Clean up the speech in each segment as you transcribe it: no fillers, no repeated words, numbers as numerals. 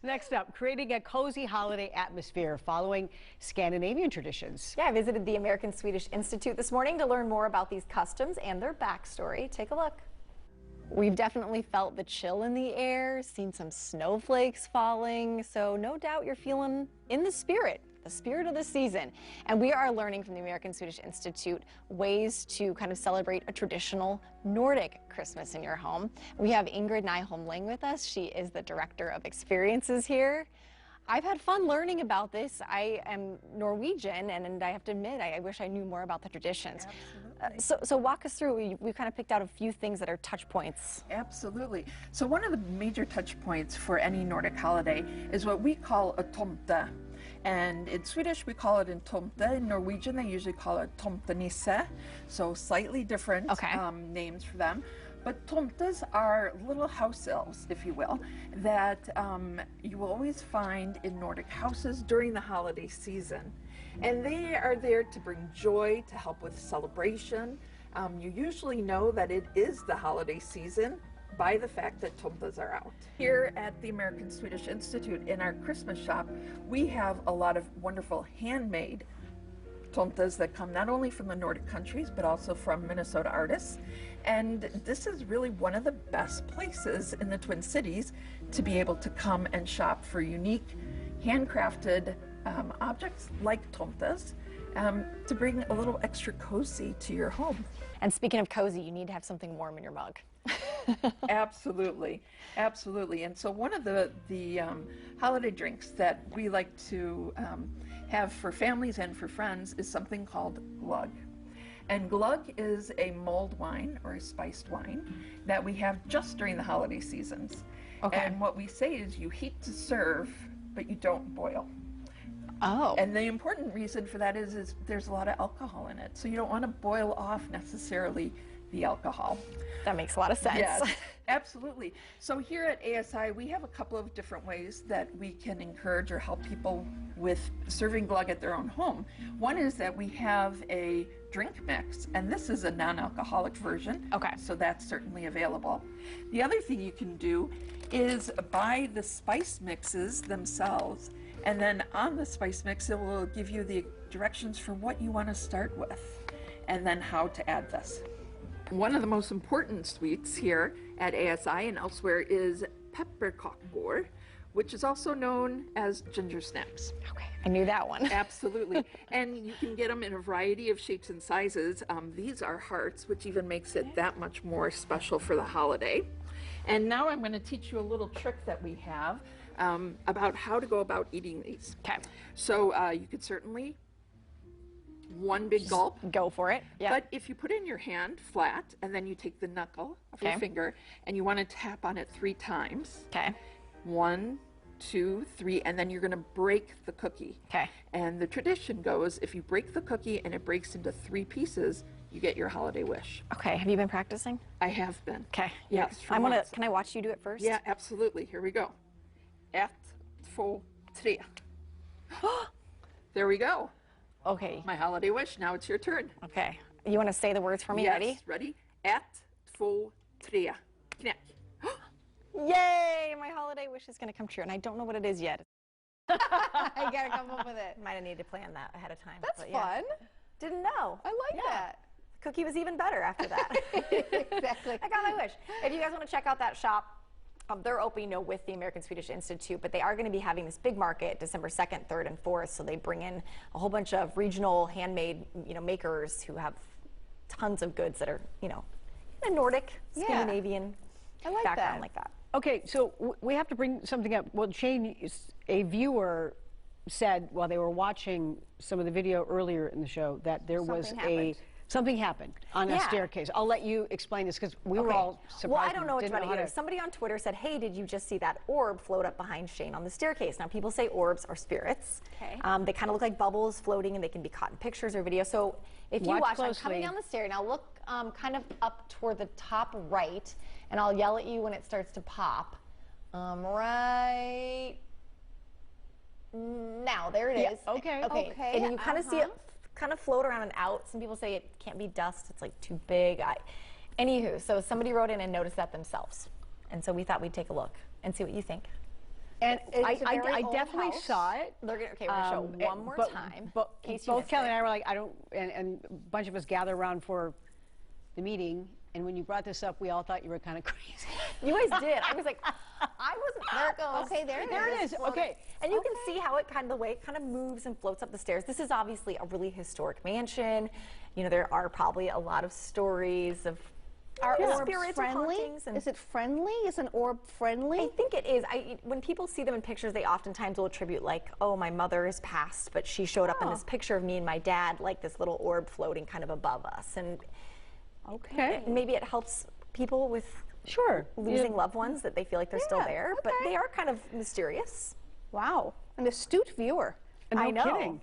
Next up, creating a cozy holiday atmosphere following Scandinavian traditions. Yeah, I visited the American Swedish Institute this morning to learn more about these customs and their backstory. Take a look. We've definitely felt the chill in the air, seen some snowflakes falling, so no doubt you're feeling in the spirit of the season. And we are learning from the American Swedish Institute ways to kind of celebrate a traditional Nordic Christmas in your home. We have Ingrid Nyholm-Lange with us. She is the director of experiences here. I've had fun learning about this. I am Norwegian, and I have to admit, I wish I knew more about the traditions. So walk us through. We've kind of picked out a few things that are touch points. Absolutely. So one of the major touch points for any Nordic holiday is what we call a tomte. And in Swedish, we call it in tomte. In Norwegian, they usually call it tomtenisse. So slightly different names for them. But tomtes are little house elves, if you will, that you will always find in Nordic houses during the holiday season. And they are there to bring joy, to help with celebration. You usually know that it is the holiday season by the fact that tomtes are out. Here at the American Swedish Institute in our Christmas shop, we have a lot of wonderful handmade tomtes that come not only from the Nordic countries, but also from Minnesota artists. And this is really one of the best places in the Twin Cities to be able to come and shop for unique, handcrafted objects like tomtes to bring a little extra cozy to your home. And speaking of cozy, you need to have something warm in your mug. Absolutely, absolutely. And so one of the holiday drinks that we like to have for families and for friends is something called glogg. And glogg is a mulled wine or a spiced wine that we have just during the holiday seasons. Okay. And what we say is you heat to serve, but you don't boil. Oh. And the important reason for that is there's a lot of alcohol in it. So you don't want to boil off necessarily the alcohol. That makes a lot of sense. Yes, absolutely. So here at ASI, we have a couple of different ways that we can encourage or help people with serving glogg at their own home. One is that we have a drink mix, and this is a non-alcoholic version. Okay. So that's certainly available. The other thing you can do is buy the spice mixes themselves, and then on the spice mix, it will give you the directions for what you want to start with, and then how to add this. One of the most important sweets here at ASI and elsewhere is pepparkakor, which is also known as ginger snaps. Okay, I knew that one. Absolutely. And you can get them in a variety of shapes and sizes. These are hearts, which even makes it that much more special for the holiday. And now I'm going to teach you a little trick that we have about how to go about eating these. Okay. So you could certainly one big gulp. Go for it. Yeah. But if you put it in your hand flat and then you take the knuckle of your finger and you want to tap on it 3 times. Okay. 1, 2, 3, and then you're going to break the cookie. Okay. And the tradition goes, if you break the cookie and it breaks into 3 pieces, you get your holiday wish. Okay. Have you been practicing? I have been. Okay. Yes. Can I watch you do it first? Yeah, absolutely. Here we go. 1, 2, 3. There we go. Okay. My holiday wish. Now it's your turn. Okay. You want to say the words for me? Yes. Ready? Ready? 1, 2, 3. Knäck. Yay! My holiday wish is going to come true, and I don't know what it is yet. I gotta come up with it. Might have needed to plan that ahead of time. That's but yeah. fun. Didn't know. I like that. The cookie was even better after that. Exactly. I got my wish. If you guys want to check out that shop, they're open, with the American Swedish Institute, but they are going to be having this big market December 2nd, 3rd, and 4th. So they bring in a whole bunch of regional handmade, makers who have tons of goods that are, in a Nordic, Scandinavian background like that. Okay, so we have to bring something up. Well, Shayne, a viewer said while they were watching some of the video earlier in the show that there something happened on a staircase. I'll let you explain this because we were all surprised. Well, I don't know what's about it either. Somebody on Twitter said, hey, did you just see that orb float up behind Shayne on the staircase? Now, people say orbs are spirits. Okay. They kind of look like bubbles floating, and they can be caught in pictures or videos. So if you watch, I'm coming down the stair. Now look kind of up toward the top right, and I'll yell at you when it starts to pop. Right now, there it is. Okay. Okay. And you kind of see it kind of float around and out. Some people say it can't be dust, it's like too big. Anywho, so somebody wrote in and noticed that themselves. And so we thought we'd take a look and see what you think. And It's a very I old definitely house. saw it. Okay, we're gonna show one more time. But in case you both missed Kelly it. and I were like, and a bunch of us gather around for the meeting. And when you brought this up, we all thought you were kind of crazy. You guys did. I was like, I wasn't. There it goes. Okay, there it There it is. Okay. And you can see how it the way it kind of moves and floats up the stairs. This is obviously a really historic mansion. You know, there are probably a lot of stories of Are orbs spirits and friendly? hauntings. And Is it friendly? Is an orb friendly? I think it is. When people see them in pictures, they oftentimes will attribute like, oh, my mother is passed, but she showed up in this picture of me and my dad, like this little orb floating kind of above us. And Okay. maybe it helps people with losing loved ones that they feel like they're still there, but they are kind of mysterious. Wow, an astute viewer. And no I know. kidding.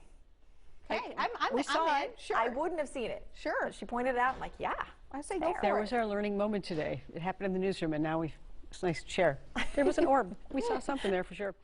Okay, we saw in. it. Sure. I wouldn't have seen it. Sure. But she pointed it out. I'm like, yeah. I say go There for was it. our learning moment today. It happened in the newsroom, and now it's nice to share. There was an orb. We saw something there for sure.